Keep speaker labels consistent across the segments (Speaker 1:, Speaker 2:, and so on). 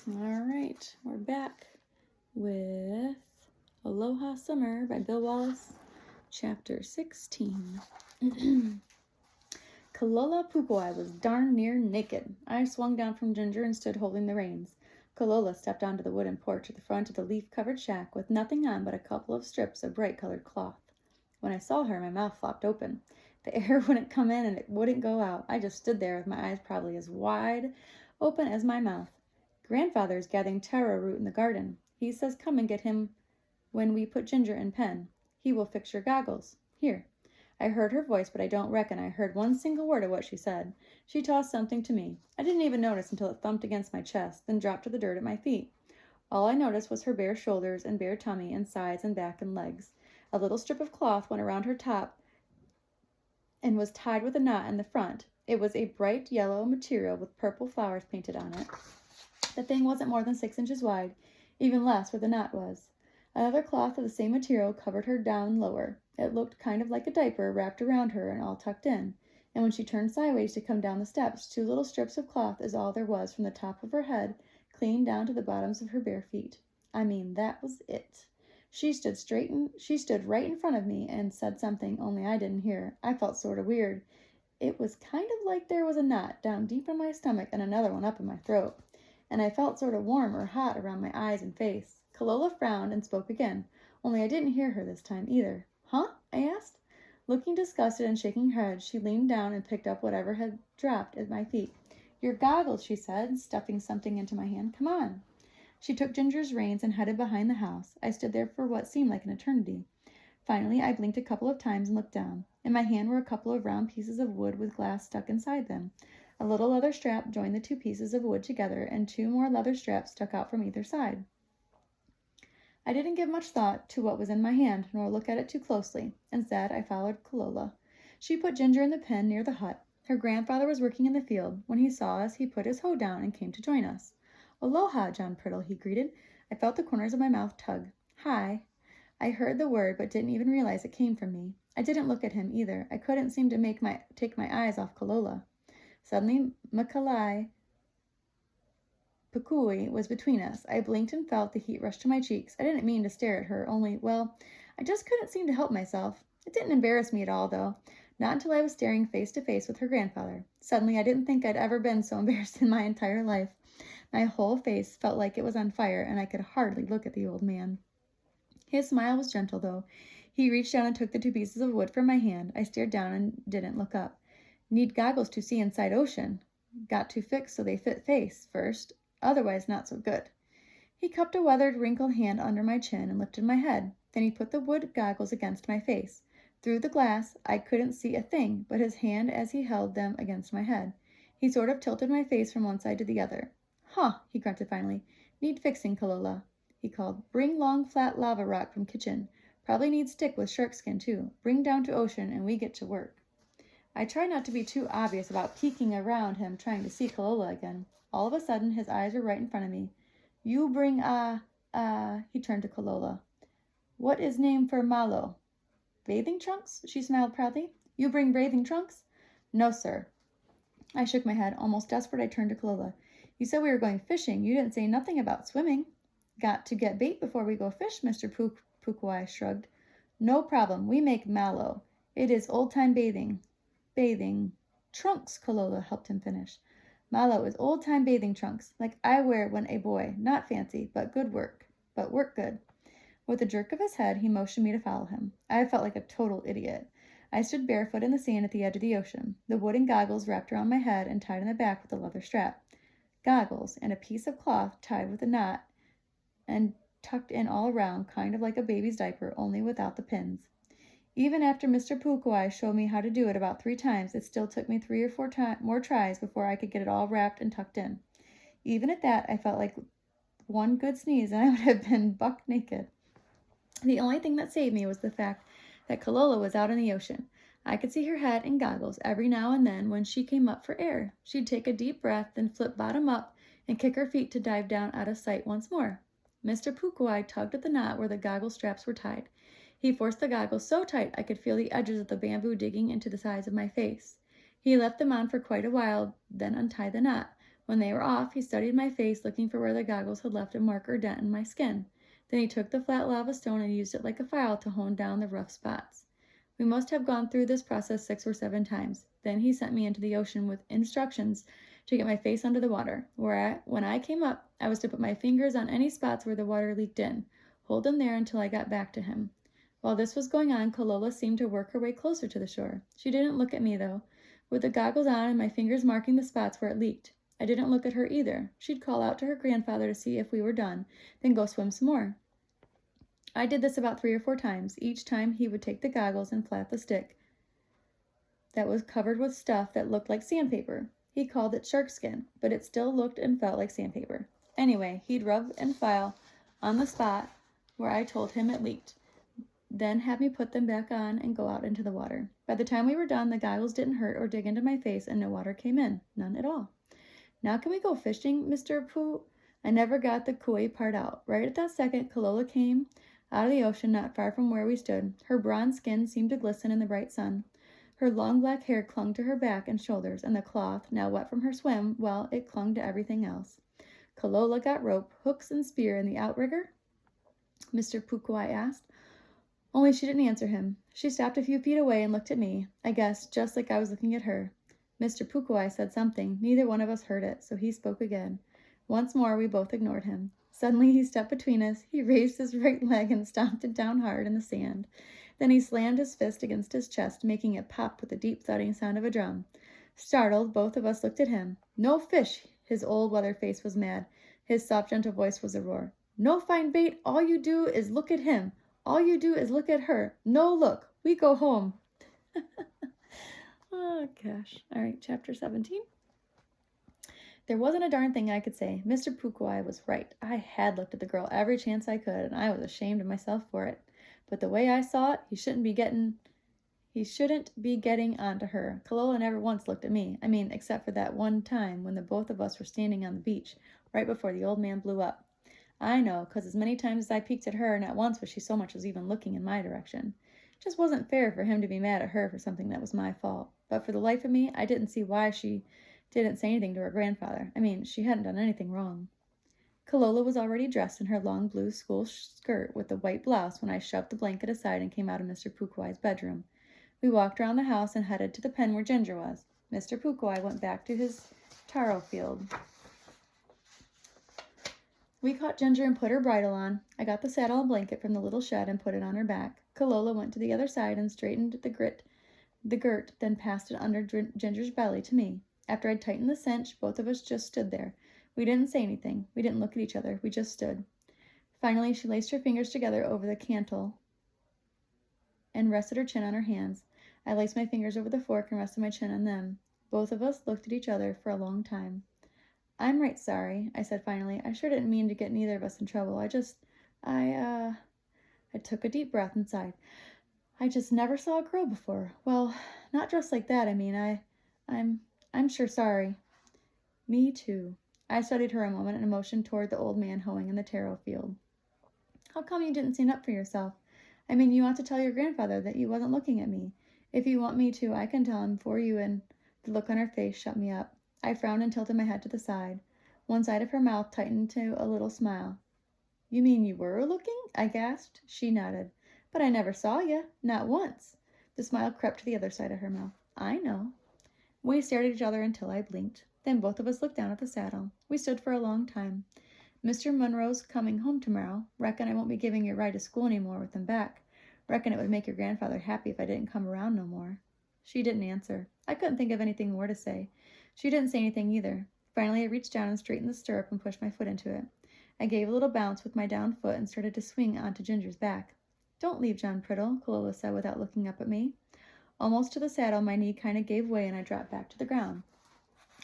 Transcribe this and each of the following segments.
Speaker 1: All right, we're back with Aloha Summer by Bill Wallace, Chapter 16. Kalola Pupuai was darn near naked. I swung down from Ginger and stood holding the reins. Kalola stepped onto the wooden porch at the front of the leaf-covered shack with nothing on but a couple of strips of bright-colored cloth. When I saw her, my mouth flopped open. The air wouldn't come in and it wouldn't go out. I just stood there with my eyes probably as wide open as my mouth. Grandfather is gathering taro root in the garden. He says come and get him when we put Ginger in pen. He will fix your goggles. Here. I heard her voice, but I don't reckon I heard one single word of what she said. She tossed something to me. I didn't even notice until it thumped against my chest, then dropped to the dirt at my feet. All I noticed was her bare shoulders and bare tummy and sides and back and legs. A little strip of cloth went around her top and was tied with a knot in the front. It was a bright yellow material with purple flowers painted on it. The thing wasn't more than 6 inches wide, even less where the knot was. Another cloth of the same material covered her down lower. It looked kind of like a diaper wrapped around her and all tucked in. And when she turned sideways to come down the steps, 2 little strips of cloth is all there was from the top of her head clean down to the bottoms of her bare feet. I mean, that was it. She stood right in front of me and said something, only I didn't hear. I felt sort of weird. It was kind of like there was a knot down deep in my stomach and another one up in my throat. And I felt sort of warm or hot around my eyes and face. Kalola frowned and spoke again, only I didn't hear her this time either. Huh? I asked. Looking disgusted and shaking her head, she leaned down and picked up whatever had dropped at my feet. Your goggles, she said, stuffing something into my hand. Come on. She took Ginger's reins and headed behind the house. I stood there for what seemed like an eternity. Finally, I blinked a couple of times and looked down. In my hand were a couple of round pieces of wood with glass stuck inside them. A little leather strap joined the 2 pieces of wood together, and 2 more leather straps stuck out from either side. I didn't give much thought to what was in my hand, nor look at it too closely. Instead, I followed Kalola. She put Ginger in the pen near the hut. Her grandfather was working in the field. When he saw us, he put his hoe down and came to join us. Aloha, John Priddle, he greeted. I felt the corners of my mouth tug. Hi. I heard the word, but didn't even realize it came from me. I didn't look at him either. I couldn't seem to take my eyes off Kalola. Suddenly, Makalai Pukui was between us. I blinked and felt the heat rush to my cheeks. I didn't mean to stare at her, only, well, I just couldn't seem to help myself. It didn't embarrass me at all, though. Not until I was staring face to face with her grandfather. Suddenly, I didn't think I'd ever been so embarrassed in my entire life. My whole face felt like it was on fire, and I could hardly look at the old man. His smile was gentle, though. He reached down and took the 2 pieces of wood from my hand. I stared down and didn't look up. Need goggles to see inside ocean. Got to fix so they fit face first, otherwise not so good. He cupped a weathered, wrinkled hand under my chin and lifted my head. Then he put the wood goggles against my face. Through the glass, I couldn't see a thing but his hand as he held them against my head. He sort of tilted my face from one side to the other. Huh, he grunted finally. Need fixing, Kalola, he called. Bring long, flat lava rock from kitchen. Probably need stick with shark skin, too. Bring down to ocean, and we get to work. I tried not to be too obvious about peeking around him, trying to see Kalola again. All of a sudden, his eyes were right in front of me. You bring, he turned to Kalola. What is name for malo? Bathing trunks? She smiled proudly. You bring bathing trunks? No, sir. I shook my head. Almost desperate, I turned to Kalola. You said we were going fishing. You didn't say nothing about swimming. Got to get bait before we go fish, Mr. Pukuai shrugged. No problem. We make malo. It is old-time bathing. Trunks, Kalola helped him finish. Malo is old-time bathing trunks, like I wear when a boy. Not fancy, but work good. With a jerk of his head, he motioned me to follow him. I felt like a total idiot. I stood barefoot in the sand at the edge of the ocean, the wooden goggles wrapped around my head and tied in the back with a leather strap. Goggles, and a piece of cloth tied with a knot and tucked in all around, kind of like a baby's diaper, only without the pins. Even after Mr. Pukuai showed me how to do it about 3 times, it still took me 3 or 4 more tries before I could get it all wrapped and tucked in. Even at that, I felt like one good sneeze and I would have been buck naked. The only thing that saved me was the fact that Kalola was out in the ocean. I could see her head and goggles every now and then when she came up for air. She'd take a deep breath, then flip bottom up and kick her feet to dive down out of sight once more. Mr. Pukuai tugged at the knot where the goggle straps were tied. He forced the goggles so tight I could feel the edges of the bamboo digging into the sides of my face. He left them on for quite a while, then untied the knot. When they were off, he studied my face, looking for where the goggles had left a mark or dent in my skin. Then he took the flat lava stone and used it like a file to hone down the rough spots. We must have gone through this process 6 or 7 times. Then he sent me into the ocean with instructions to get my face under the water. When I came up, I was to put my fingers on any spots where the water leaked in, hold them there until I got back to him. While this was going on, Kalola seemed to work her way closer to the shore. She didn't look at me, though, with the goggles on and my fingers marking the spots where it leaked. I didn't look at her either. She'd call out to her grandfather to see if we were done, then go swim some more. I did this about 3 or 4 times. Each time he would take the goggles and flat the stick that was covered with stuff that looked like sandpaper. He called it shark skin, but it still looked and felt like sandpaper. Anyway, he'd rub and file on the spot where I told him it leaked, then have me put them back on and go out into the water. By the time we were done, the goggles didn't hurt or dig into my face, and no water came in. None at all. Now can we go fishing, Mr. Pooh? I never got the koi part out. Right at that second, Kalola came out of the ocean not far from where we stood. Her bronze skin seemed to glisten in the bright sun. Her long black hair clung to her back and shoulders, and the cloth, now wet from her swim, well, it clung to everything else. Kalola got rope, hooks, and spear in the outrigger? Mr. Pukwai asked. Only she didn't answer him. She stopped a few feet away and looked at me, I guess, just like I was looking at her. Mr. Pukwai said something. Neither one of us heard it, so he spoke again. Once more, we both ignored him. Suddenly, he stepped between us. He raised his right leg and stomped it down hard in the sand. Then he slammed his fist against his chest, making it pop with the deep thudding sound of a drum. Startled, both of us looked at him. No fish! His old weather face was mad. His soft, gentle voice was a roar. No fine bait. All you do is look at him. All you do is look at her. No look. We go home. Oh, gosh. All right, chapter 17. There wasn't a darn thing I could say. Mr. Pukwai was right. I had looked at the girl every chance I could, and I was ashamed of myself for it. But the way I saw it, he shouldn't be getting onto her. Kalola never once looked at me. I mean, except for that one time when the both of us were standing on the beach, right before the old man blew up. I know, 'cause as many times as I peeked at her, not once was she so much as even looking in my direction. It just wasn't fair for him to be mad at her for something that was my fault. But for the life of me, I didn't see why she didn't say anything to her grandfather. I mean, she hadn't done anything wrong. Kalola was already dressed in her long blue school skirt with the white blouse when I shoved the blanket aside and came out of Mr. Pukwai's bedroom. We walked around the house and headed to the pen where Ginger was. Mr. Pukwai went back to his taro field. We caught Ginger and put her bridle on. I got the saddle and blanket from the little shed and put it on her back. Kalola went to the other side and straightened the girt, then passed it under Ginger's belly to me. After I'd tightened the cinch, both of us just stood there. We didn't say anything. We didn't look at each other. We just stood. Finally, she laced her fingers together over the cantle and rested her chin on her hands. I laced my fingers over the fork and rested my chin on them. Both of us looked at each other for a long time. I'm right sorry, I said finally. I sure didn't mean to get neither of us in trouble. I took a deep breath and sighed. I just never saw a girl before. Well, not dressed like that, I mean. I'm sure sorry. Me too. I studied her a moment and motioned toward the old man hoeing in the taro field. How come you didn't stand up for yourself? I mean, you ought to tell your grandfather that you wasn't looking at me. If you want me to, I can tell him for you, and the look on her face shut me up. I frowned and tilted my head to the side. One side of her mouth tightened to a little smile. You mean you were looking? I gasped. She nodded. But I never saw you. Not once. The smile crept to the other side of her mouth. I know. We stared at each other until I blinked. Then both of us looked down at the saddle. We stood for a long time. Mr. Munro's coming home tomorrow. Reckon I won't be giving you a ride to school any more with him back. Reckon it would make your grandfather happy if I didn't come around no more. She didn't answer. I couldn't think of anything more to say. She didn't say anything either. Finally, I reached down and straightened the stirrup and pushed my foot into it. I gave a little bounce with my down foot and started to swing onto Ginger's back. Don't leave, John Priddle, Kalola said without looking up at me. Almost to the saddle, my knee kind of gave way and I dropped back to the ground.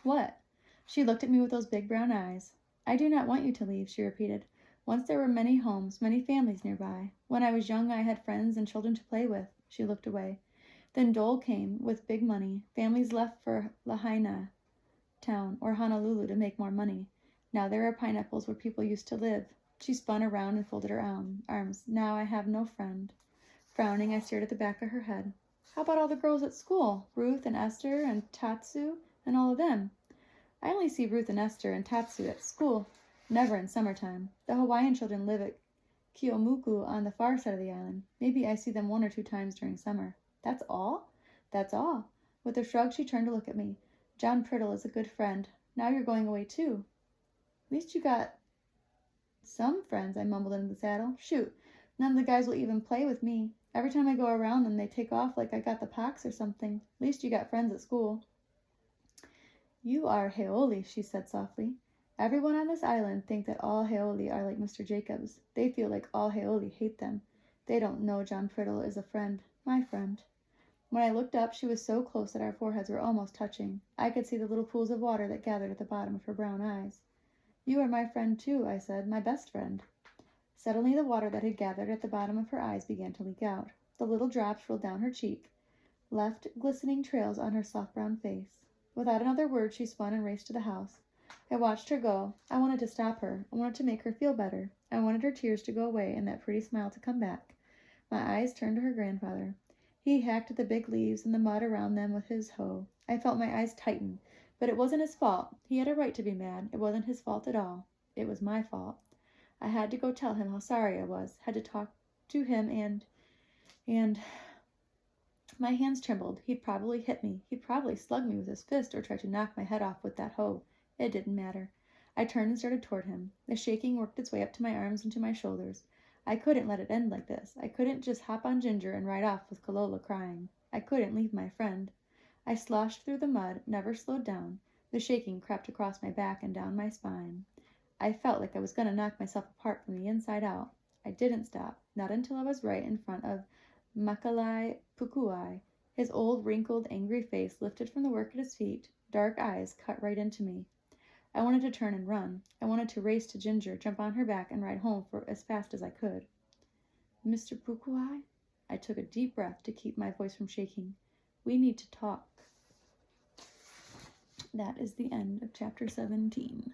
Speaker 1: What? She looked at me with those big brown eyes. I do not want you to leave, she repeated. Once there were many homes, many families nearby. When I was young, I had friends and children to play with. She looked away. Then Dole came, with big money. Families left for Lahaina town or Honolulu to make more money. Now there are pineapples where people used to live. She spun around and folded her arms. Now I have no friend. Frowning, I stared at the back of her head. How about all the girls at school? Ruth and Esther and Tatsu and all of them? I only see Ruth and Esther and Tatsu at school, never in summertime. The Hawaiian children live at Keomuku on the far side of the island. Maybe I see them 1 or 2 times during summer. That's all? That's all. With a shrug, she turned to look at me. John Priddle is a good friend. Now you're going away, too. At least you got some friends, I mumbled into the saddle. Shoot, none of the guys will even play with me. Every time I go around them, they take off like I got the pox or something. At least you got friends at school. You are Heoli, she said softly. Everyone on this island think that all Heoli are like Mr. Jacobs. They feel like all Heoli hate them. They don't know John Priddle is a friend. My friend. When I looked up, she was so close that our foreheads were almost touching. I could see the little pools of water that gathered at the bottom of her brown eyes. You are my friend, too, I said, my best friend. Suddenly the water that had gathered at the bottom of her eyes began to leak out. The little drops rolled down her cheek, left glistening trails on her soft brown face. Without another word, she spun and raced to the house. I watched her go. I wanted to stop her. I wanted to make her feel better. I wanted her tears to go away and that pretty smile to come back. My eyes turned to her grandfather. He hacked at the big leaves and the mud around them with his hoe. I felt my eyes tighten. But it wasn't his fault. He had a right to be mad. It wasn't his fault at all. It was my fault. I had to go tell him how sorry I was. Had to talk to him and... My hands trembled. He'd probably hit me. He'd probably slug me with his fist or try to knock my head off with that hoe. It didn't matter. I turned and started toward him. The shaking worked its way up to my arms and to my shoulders. I couldn't let it end like this. I couldn't just hop on Ginger and ride off with Kalola crying. I couldn't leave my friend. I sloshed through the mud, never slowed down. The shaking crept across my back and down my spine. I felt like I was going to knock myself apart from the inside out. I didn't stop, not until I was right in front of Makalai Pukuai. His old, wrinkled, angry face lifted from the work at his feet. Dark eyes cut right into me. I wanted to turn and run. I wanted to race to Ginger, jump on her back, and ride home for as fast as I could. Mr. Pukuai? I took a deep breath to keep my voice from shaking. We need to talk. That is the end of chapter 17.